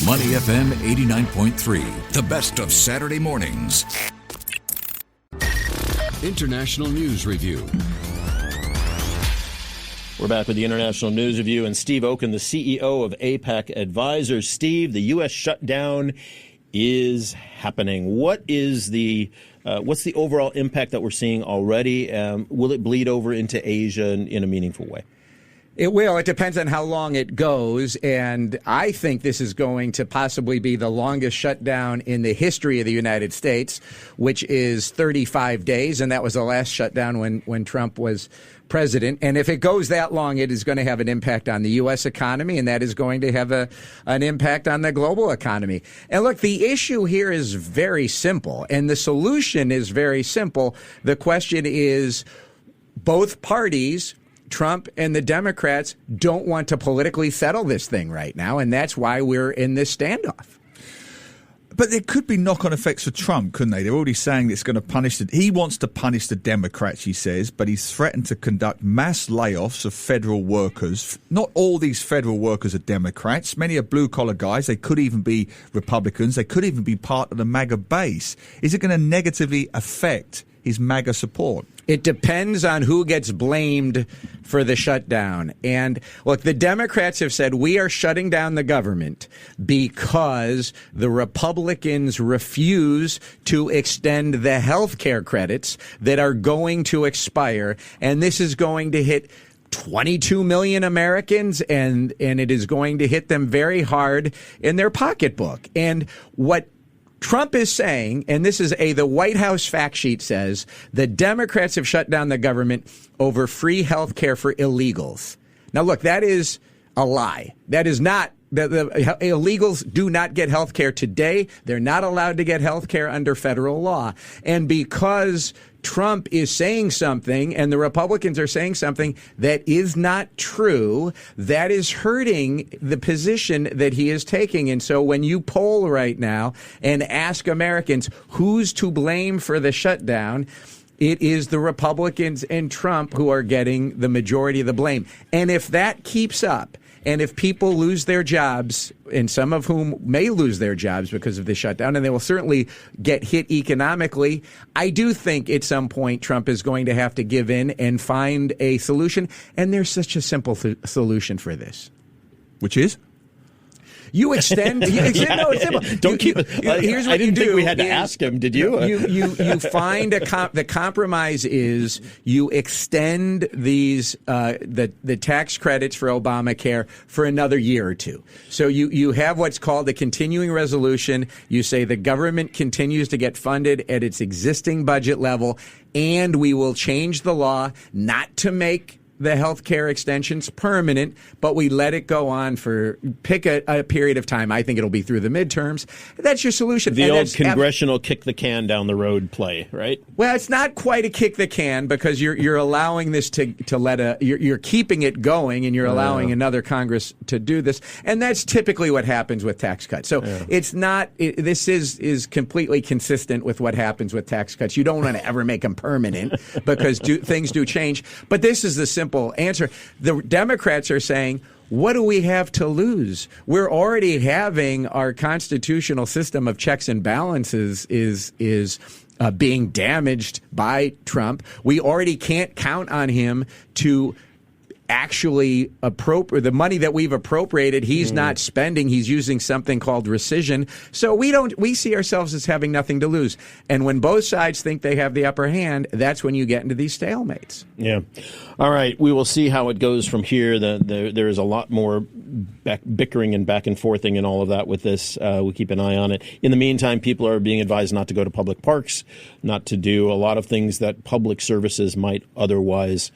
Money FM 89.3, the best of Saturday mornings. International News Review. We're back with the International News Review and Steve Oken, the CEO of APAC Advisors. Steve, the U.S. shutdown is happening. What is what's the overall impact that we're seeing already? Will it bleed over into Asia in a meaningful way? It will. It depends on how long it goes. And I think this is going to possibly be the longest shutdown in the history of the United States, which is 35 days. And that was the last shutdown when Trump was president. And if it goes that long, it is going to have an impact on the U.S. economy, and that is going to have an impact on the global economy. And look, the issue here is very simple, and the solution is very simple. The question is, both parties, Trump and the Democrats, don't want to politically settle this thing right now, and that's why we're in this standoff. But there could be knock-on effects for Trump, couldn't they? They're already saying it's going to punish he wants to punish the Democrats, he says, but he's threatened to conduct mass layoffs of federal workers. Not all these federal workers are Democrats. Many are blue-collar guys. They could even be Republicans. They could even be part of the MAGA base. Is it going to negatively affect his MAGA support? It depends on who gets blamed for the shutdown. And look, the Democrats have said we are shutting down the government because the Republicans refuse to extend the health care credits that are going to expire. And this is going to hit 22 million Americans, and it is going to hit them very hard in their pocketbook. And what Trump is saying, and this is the White House fact sheet says, the Democrats have shut down the government over free health care for illegals. Now, look, that is a lie. That is not. The illegals do not get health care today. They're not allowed to get health care under federal law. And because Trump is saying something and the Republicans are saying something that is not true, that is hurting the position that he is taking. And so when you poll right now and ask Americans who's to blame for the shutdown, it is the Republicans and Trump who are getting the majority of the blame. And if that keeps up, and if people lose their jobs, and some of whom may lose their jobs because of the shutdown, and they will certainly get hit economically, I do think at some point Trump is going to have to give in and find a solution. And there's such a simple solution for this. Which is? You extend. No, it's simple. Here's what I didn't you do. think we had to ask him. Did you? You find the compromise is you extend these the tax credits for Obamacare for another year or two. So you have what's called a continuing resolution. You say the government continues to get funded at its existing budget level, and we will change the law not to make the health care extensions permanent, but we let it go on for pick a period of time. I think it'll be through the midterms. That's your solution. The old congressional kick the can down the road play, right? Well, it's not quite a kick the can because you're allowing this to let you're keeping it going, and you're allowing another Congress to do this, and that's typically what happens with tax cuts. So it's not. This is completely consistent with what happens with tax cuts. You don't want to ever make them permanent because things do change. But this is the simple answer. The Democrats are saying, what do we have to lose? We're already having our constitutional system of checks and balances is being damaged by Trump. We already can't count on him to actually appropriate the money that we've appropriated. He's not spending. He's using something called rescission. So we see ourselves as having nothing to lose. And when both sides think they have the upper hand, that's when you get into these stalemates. Yeah. All right. We will see how it goes from here. There is a lot more bickering and back and forthing and all of that with this. We keep an eye on it. In the meantime, people are being advised not to go to public parks, not to do a lot of things that public services might otherwise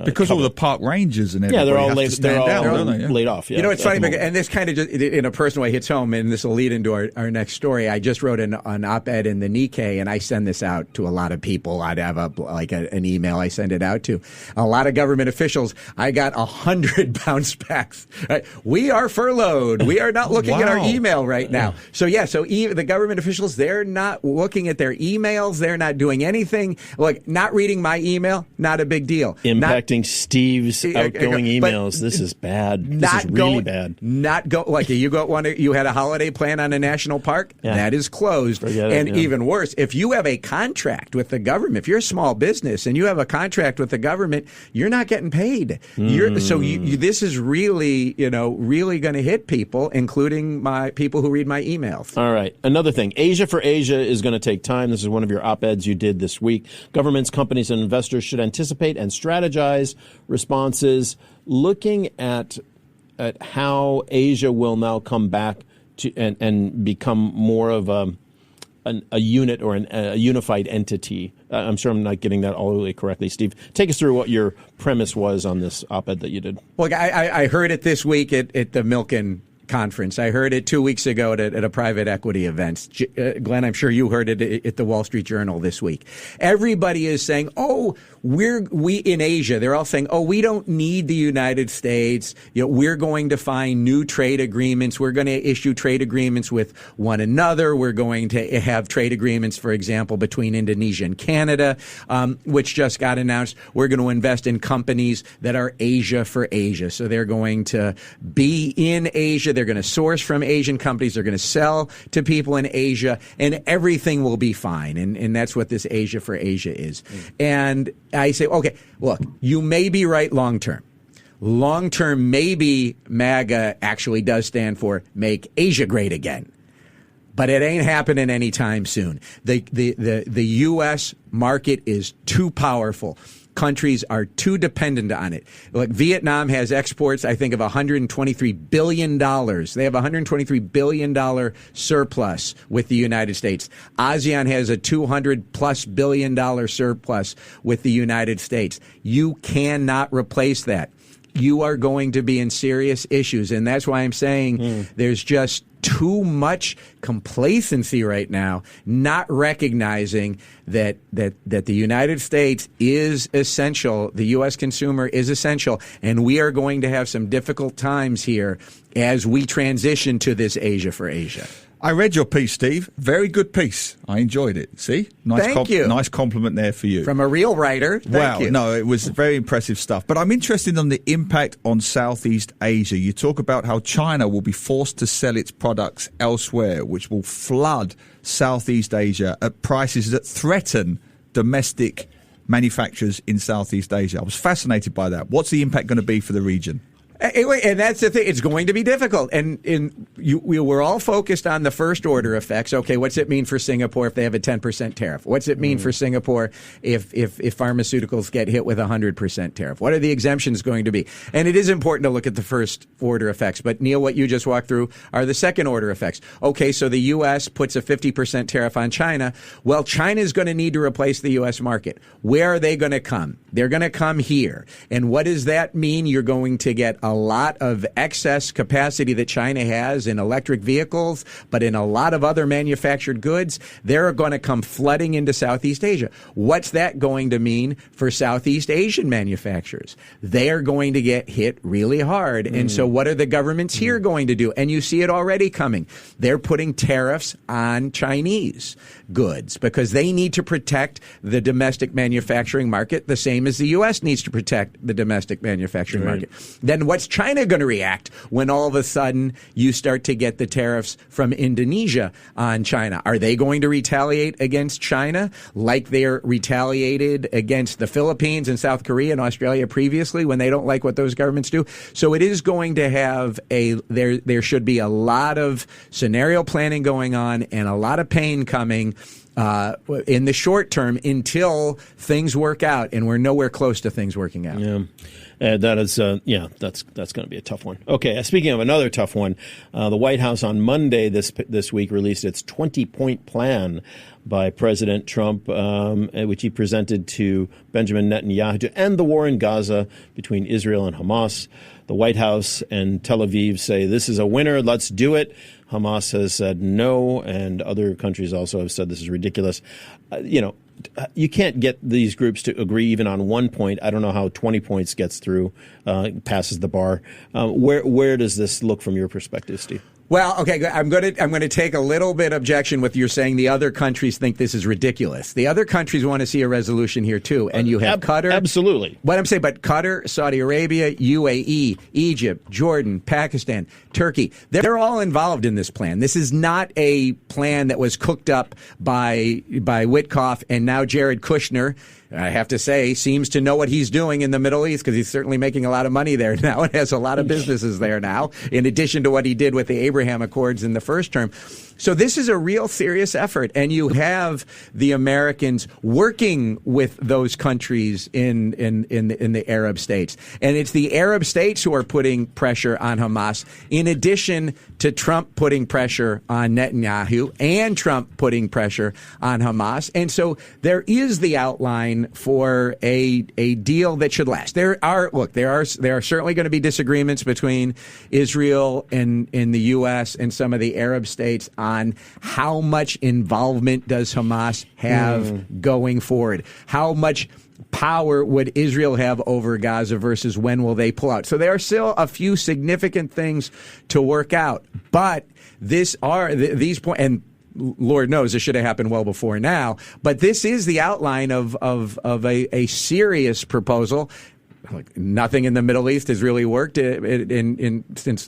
because all the park rangers and everybody they're all laid off. Yeah, you know, it's funny, and this kind of just in a personal way hits home, and this will lead into our next story. I just wrote an op-ed in the Nikkei, and I send this out to a lot of people. I'd have an email I send it out to. A lot of government officials. I got 100 bounce backs. Right? we are furloughed. We are not looking at our Wow. email right now. So the government officials, they're not looking at their emails. They're not doing anything. Like, not reading my email, not a big deal. Impacting Steve's outgoing but emails. This is bad. This Not is really going, bad. Not go like you had a holiday plan on a national park that is closed. Forget it, and even worse, if you have a contract with the government, if you're a small business and you have a contract with the government, you're not getting paid. This is really going to hit people, including my people who read my emails. All right. Another thing, Asia for Asia is going to take time. This is one of your op-eds you did this week. Governments, companies, and investors should anticipate and strategize responses, looking at how Asia will now come back to and become more of a unit or a unified entity. I'm sure I'm not getting that all the way correctly. Steve, take us through what your premise was on this op-ed that you did. Look, I heard it this week at the Milken conference. I heard it 2 weeks ago at a private equity event. Glenn, I'm sure you heard it at the Wall Street Journal this week. Everybody is saying, we in Asia, they're all saying, we don't need the United States. We're going to find new trade agreements. We're going to issue trade agreements with one another. We're going to have trade agreements, for example, between Indonesia and Canada, which just got announced. We're going to invest in companies that are Asia for Asia. So they're going to be in Asia. They're going to source from Asian companies. They're going to sell to people in Asia, and everything will be fine. And that's what this Asia for Asia is. And I say, okay, look, you may be right long term. Long term, maybe MAGA actually does stand for Make Asia Great Again. But it ain't happening anytime soon. The U.S. market is too powerful. Countries are too dependent on it. Like Vietnam has exports, I think, of $123 billion. They have a $123 billion surplus with the United States. ASEAN has a $200+ billion surplus with the United States. You cannot replace that. You are going to be in serious issues. And that's why I'm saying there's just too much complacency right now, not recognizing that the United States is essential, the U.S. consumer is essential, and we are going to have some difficult times here as we transition to this Asia for Asia. I read your piece, Steve. Very good piece. I enjoyed it. See? Thank you. Nice compliment there for you. From a real writer. Thank you. No, it was very impressive stuff. But I'm interested in the impact on Southeast Asia. You talk about how China will be forced to sell its products elsewhere, which will flood Southeast Asia at prices that threaten domestic manufacturers in Southeast Asia. I was fascinated by that. What's the impact going to be for the region? And that's the thing. It's going to be difficult. And we were all focused on the first order effects. Okay, what's it mean for Singapore if they have a 10% tariff? What's it mean for Singapore if pharmaceuticals get hit with a 100% tariff? What are the exemptions going to be? And it is important to look at the first order effects. But Neil, what you just walked through are the second order effects. Okay, so the U.S. puts a 50% tariff on China. Well, China is going to need to replace the U.S. market. Where are they going to come? They're going to come here. And what does that mean? You're going to get a lot of excess capacity that China has in electric vehicles, but in a lot of other manufactured goods. They're going to come flooding into Southeast Asia. What's that going to mean for Southeast Asian manufacturers? They are going to get hit really hard. And so what are the governments here going to do? And you see it already coming. They're putting tariffs on Chinese goods because they need to protect the domestic manufacturing market the same as the U.S. needs to protect the domestic manufacturing market. Then what's China going to react when all of a sudden you start to get the tariffs from Indonesia on China? Are they going to retaliate against China like they're retaliated against the Philippines and South Korea and Australia previously when they don't like what those governments do? So it is going to have there should be a lot of scenario planning going on and a lot of pain coming in the short term until things work out, and we're nowhere close to things working out. Yeah. That is, that's going to be a tough one. Okay, speaking of another tough one, the White House on Monday this week released its 20-point plan by President Trump, which he presented to Benjamin Netanyahu to end the war in Gaza between Israel and Hamas. The White House and Tel Aviv say this is a winner, let's do it. Hamas has said no, and other countries also have said this is ridiculous. you can't get these groups to agree even on 1 point. I don't know how 20 points gets through, passes the bar. Where does this look from your perspective, Steve? Well, okay, I'm going to take a little bit objection with you're saying the other countries think this is ridiculous. The other countries want to see a resolution here too, and you have Qatar. Absolutely. What I'm saying, but Qatar, Saudi Arabia, UAE, Egypt, Jordan, Pakistan, Turkey, they're all involved in this plan. This is not a plan that was cooked up by Witkoff and now Jared Kushner. I have to say, seems to know what he's doing in the Middle East because he's certainly making a lot of money there now and has a lot of businesses there now, in addition to what he did with the Abraham Accords in the first term. So this is a real serious effort, and you have the Americans working with those countries in the Arab states. And it's the Arab states who are putting pressure on Hamas, in addition to Trump putting pressure on Netanyahu and Trump putting pressure on Hamas. And so there is the outline for a deal that should last. There are certainly going to be disagreements between Israel and the U.S. and some of the Arab states on how much involvement does Hamas have going forward, how much power would Israel have over Gaza versus when will they pull out. So there are still a few significant things to work out, but these points, and Lord knows this should have happened well before now, but this is the outline of a serious proposal. Nothing in the Middle East has really worked since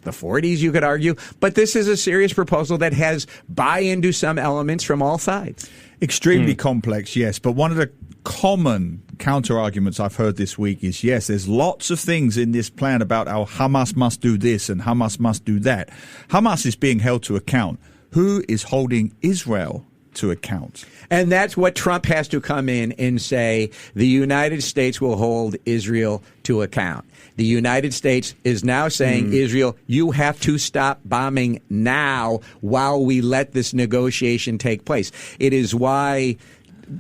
the 40s, you could argue. But this is a serious proposal that has buy-in to some elements from all sides. Extremely complex, yes. But one of the common counter-arguments I've heard this week is, yes, there's lots of things in this plan about how Hamas must do this and Hamas must do that. Hamas is being held to account. Who is holding Israel to account? And that's what Trump has to come in and say, the United States will hold Israel to account. The United States is now saying, Israel, you have to stop bombing now while we let this negotiation take place. It is why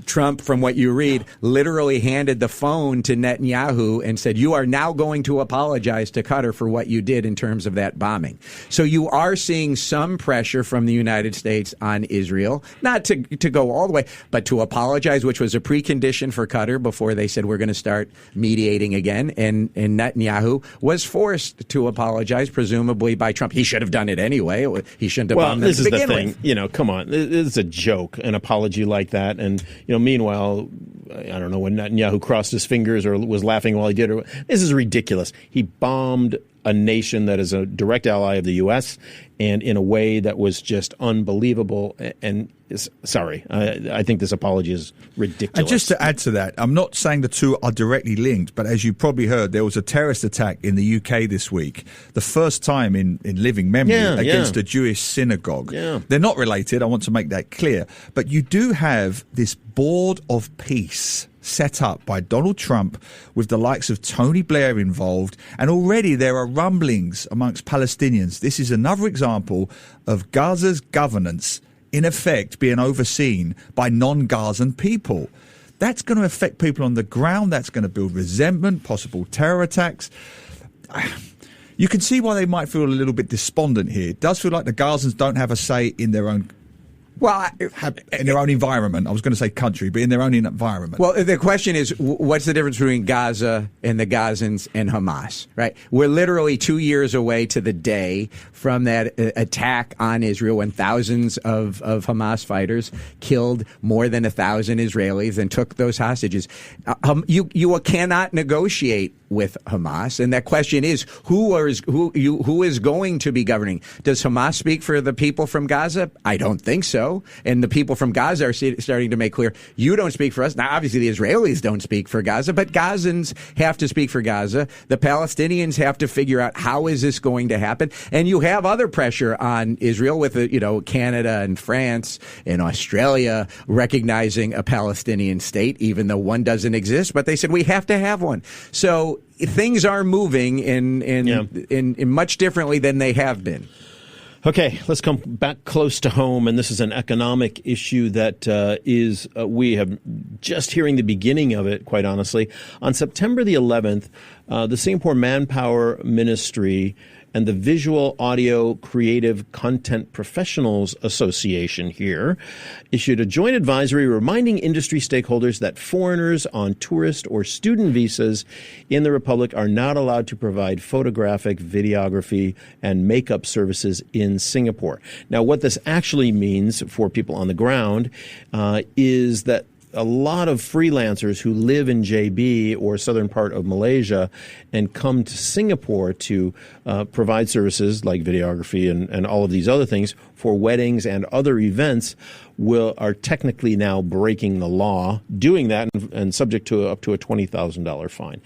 Trump, from what you read, literally handed the phone to Netanyahu and said, you are now going to apologize to Qatar for what you did in terms of that bombing. So you are seeing some pressure from the United States on Israel, not to go all the way, but to apologize, which was a precondition for Qatar before they said we're going to start mediating again. And Netanyahu was forced to apologize, presumably by Trump. He should have done it anyway. He shouldn't have bombed them to begin with. Well, this is the thing. Come on. This is a joke, an apology like that. And meanwhile, I don't know when Netanyahu crossed his fingers or was laughing while he did it. This is ridiculous. He bombed a nation that is a direct ally of the U.S. and in a way that was just unbelievable. And sorry, I think this apology is ridiculous. And just to add to that, I'm not saying the two are directly linked, but as you probably heard, there was a terrorist attack in the UK this week, the first time in living memory against a Jewish synagogue. Yeah. They're not related. I want to make that clear. But you do have this board of peace set up by Donald Trump with the likes of Tony Blair involved, and already there are rumblings amongst Palestinians. This is another example of Gaza's governance, in effect, being overseen by non-Gazan people. That's going to affect people on the ground. That's going to build resentment, possible terror attacks. You can see why they might feel a little bit despondent here. It does feel like the Gazans don't have a say in their own in their own environment. I was going to say country, but in their own environment. Well, the question is, what's the difference between Gaza and the Gazans and Hamas, right? We're literally 2 years away to the day from that attack on Israel when thousands of Hamas fighters killed more than 1,000 Israelis and took those hostages. You cannot negotiate with Hamas, and that question is who is going to be governing? Does Hamas speak for the people from Gaza? I don't think so. And the people from Gaza are starting to make clear, you don't speak for us. Now, obviously, the Israelis don't speak for Gaza, but Gazans have to speak for Gaza. The Palestinians have to figure out how is this going to happen. And you have other pressure on Israel with Canada and France and Australia recognizing a Palestinian state, even though one doesn't exist. But they said we have to have one. So things are moving in much differently than they have been. Okay, let's come back close to home, and this is an economic issue that we have just hearing the beginning of it, quite honestly. On September the 11th, the Singapore Manpower Ministry and the Visual Audio Creative Content Professionals Association here issued a joint advisory reminding industry stakeholders that foreigners on tourist or student visas in the Republic are not allowed to provide photographic, videography, and makeup services in Singapore. Now, what this actually means for people on the ground is that a lot of freelancers who live in JB or southern part of Malaysia and come to Singapore to provide services like videography and all of these other things for weddings and other events are technically now breaking the law, doing that and subject to up to a $20,000 fine.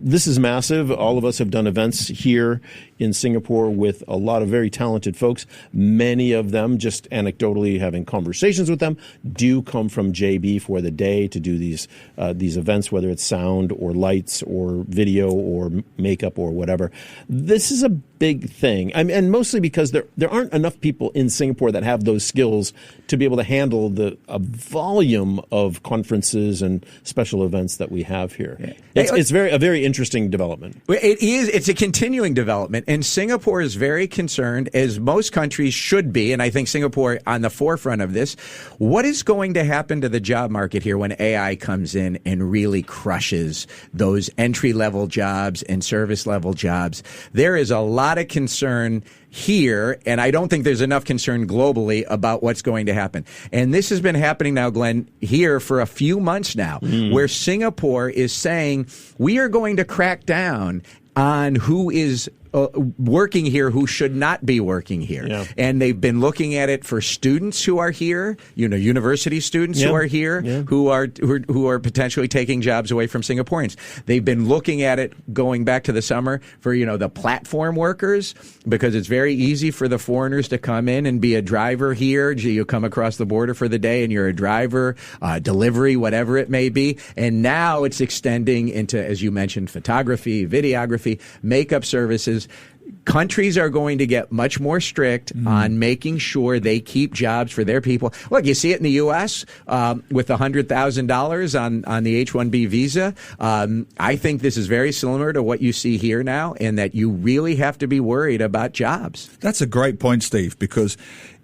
This is massive. All of us have done events here in Singapore with a lot of very talented folks. Many of them, just anecdotally having conversations with them, do come from JB for the day to do these events, whether it's sound or lights or video or makeup or whatever. This is a big thing, and mostly because there aren't enough people in Singapore that have those skills to be able to handle a volume of conferences and special events that we have here. Yeah. It's a very interesting development. It is. It's a continuing development, and Singapore is very concerned, as most countries should be, and I think Singapore on the forefront of this. What is going to happen to the job market here when AI comes in and really crushes those entry-level jobs and service-level jobs? There is a lot of concern here, and I don't think there's enough concern globally about what's going to happen. And this has been happening now, Glenn, here for a few months now, where Singapore is saying we are going to crack down on who is working here who should not be working here. Yeah. And they've been looking at it for students who are here, university students who are here, who are potentially taking jobs away from Singaporeans. They've been looking at it going back to the summer for, the platform workers, because it's very easy for the foreigners to come in and be a driver here. You come across the border for the day and you're a driver, delivery, whatever it may be. And now it's extending into, as you mentioned, photography, videography, makeup services. Countries are going to get much more strict on making sure they keep jobs for their people. Look, you see it in the U.S. With $100,000 on the H-1B visa. I think this is very similar to what you see here now, and that you really have to be worried about jobs. That's a great point, Steve, because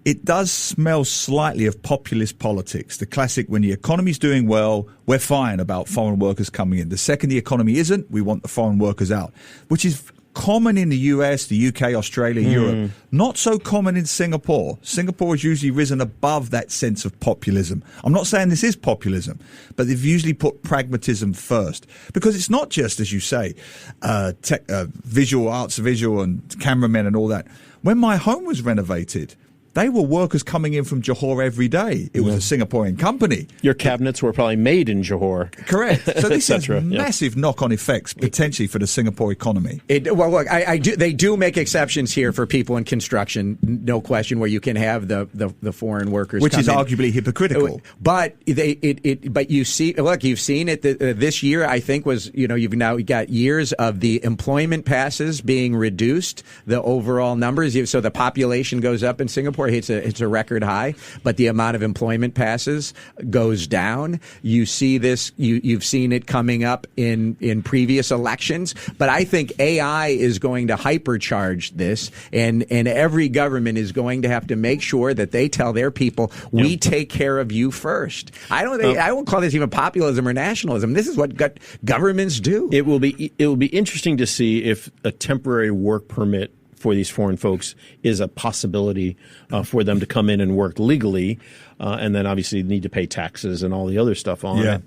it does smell slightly of populist politics. The classic, when the economy's doing well, we're fine about foreign workers coming in. The second the economy isn't, we want the foreign workers out, which is common in the US, the UK, Australia, Europe. Not so common in Singapore. Singapore has usually risen above that sense of populism. I'm not saying this is populism, but they've usually put pragmatism first. Because it's not just, as you say, visual arts, visual and cameramen and all that. When my home was renovated, they were workers coming in from Johor every day. It was a Singaporean company. Your cabinets were probably made in Johor. Correct. So this has massive knock-on effects potentially for the Singapore economy. Well, look, they do make exceptions here for people in construction, no question, where you can have the foreign workers, which is arguably hypocritical. But you've seen it this year. I think was you've now got years of the employment passes being reduced, the overall numbers. So the population goes up in Singapore. It's a record high, but the amount of employment passes goes down. You see this, you've seen it coming up in previous elections, but I think AI is going to hypercharge this, and every government is going to have to make sure that they tell their people, we take care of you first. I won't call this even populism or nationalism. This is what governments do. It will be interesting to see if a temporary work permit for these foreign folks is a possibility for them to come in and work legally, and then obviously need to pay taxes and all the other stuff on it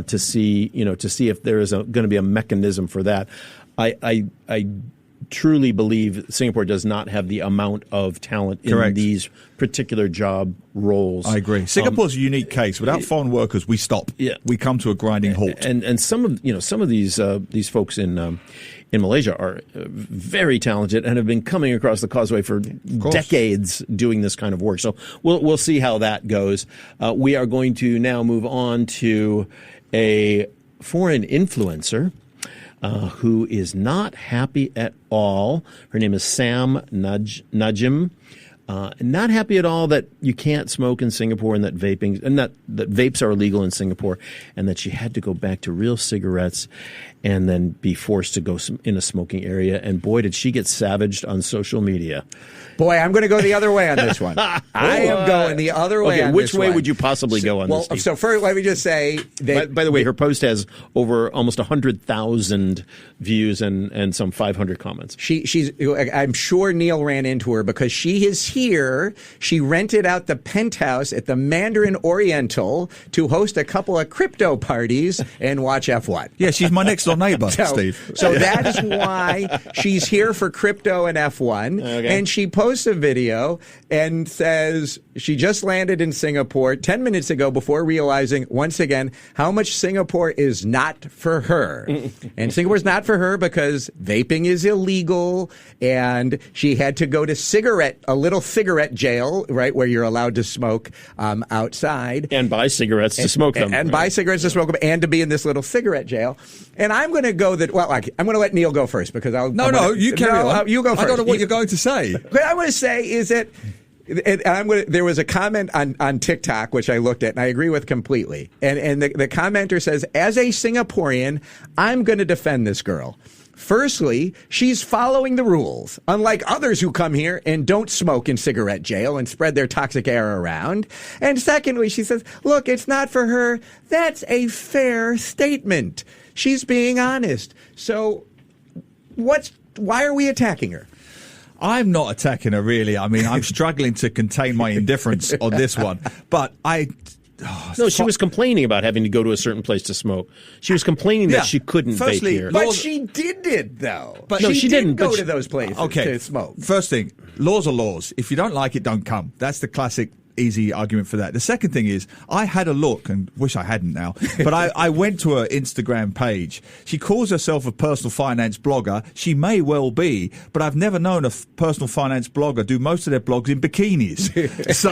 to see if there is going to be a mechanism for that. I truly believe Singapore does not have the amount of talent in these particular job roles. I agree. Singapore's a unique case. Without foreign workers, we stop. Yeah. We come to a grinding halt. And some of these folks in Malaysia are very talented and have been coming across the causeway for decades doing this kind of work. So we'll see how that goes. We are going to now move on to a foreign influencer who is not happy at all. Her name is Sam Najim. Not happy at all that you can't smoke in Singapore and that vapes are illegal in Singapore, and that she had to go back to real cigarettes. and then be forced to go in a smoking area. And boy, did she get savaged on social media. Boy, I'm going to go the other way on this one. I am going the other way on which this way one. would you possibly go on this, Steve? So first, let me just say... By the way, her post has over almost 100,000 views and some 500 comments. I'm sure Neil ran into her because she is here. She rented out the penthouse at the Mandarin Oriental to host a couple of crypto parties and watch F1. Yeah, she's my next door neighbor, Steve. So that is why she's here for crypto and F1. Okay. And she posts a video and says she just landed in Singapore 10 minutes ago before realizing once again how much Singapore is not for her. And Singapore's not for her because vaping is illegal, and she had to go to a little cigarette jail, right, where you're allowed to smoke outside. And buy cigarettes to smoke them. And buy cigarettes to smoke them, and to be in this little cigarette jail. And I'm going to go I'm going to let Neil go first because you carry on. You go first. I don't know what you're going to say. What I want to say is that there was a comment on TikTok, which I looked at, and I agree with completely. And the commenter says, as a Singaporean, I'm going to defend this girl. Firstly, she's following the rules, unlike others who come here and don't smoke in cigarette jail and spread their toxic air around. And secondly, she says, look, it's not for her. That's a fair statement. She's being honest. So why are we attacking her? I'm not attacking her, really. I mean, I'm struggling to contain my indifference on this one. But she was complaining about having to go to a certain place to smoke. She was complaining that she couldn't vape here. But she did it, though. But no, she didn't go to those places to smoke. First thing, laws are laws. If you don't like it, don't come. That's the classic easy argument for that. The second thing is, I had a look, and wish I hadn't now, but I went to her Instagram page. She calls herself a personal finance blogger. She may well be, but I've never known a personal finance blogger do most of their blogs in bikinis. So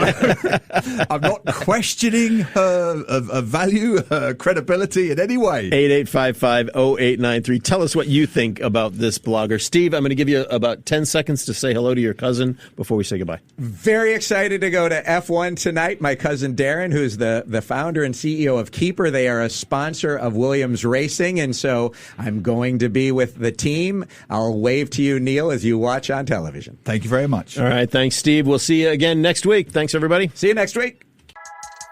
I'm not questioning her value, her credibility in any way. 8855-0893. Tell us what you think about this blogger. Steve, I'm going to give you about 10 seconds to say hello to your cousin before we say goodbye. Very excited to go to F1 tonight. My cousin Darren, who's the founder and CEO of Keeper, they are a sponsor of Williams Racing, and so I'm going to be with the team. I'll wave to you, Neil, as you watch on television. Thank you very much. All right, thanks, Steve. We'll see you again next week. Thanks, everybody. See you next week.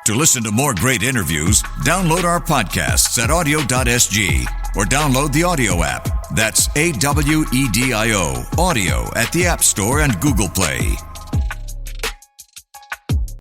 To listen to more great interviews, download our podcasts at audio.sg or download the audio app. That's AWEDIO, audio at the App Store and Google Play.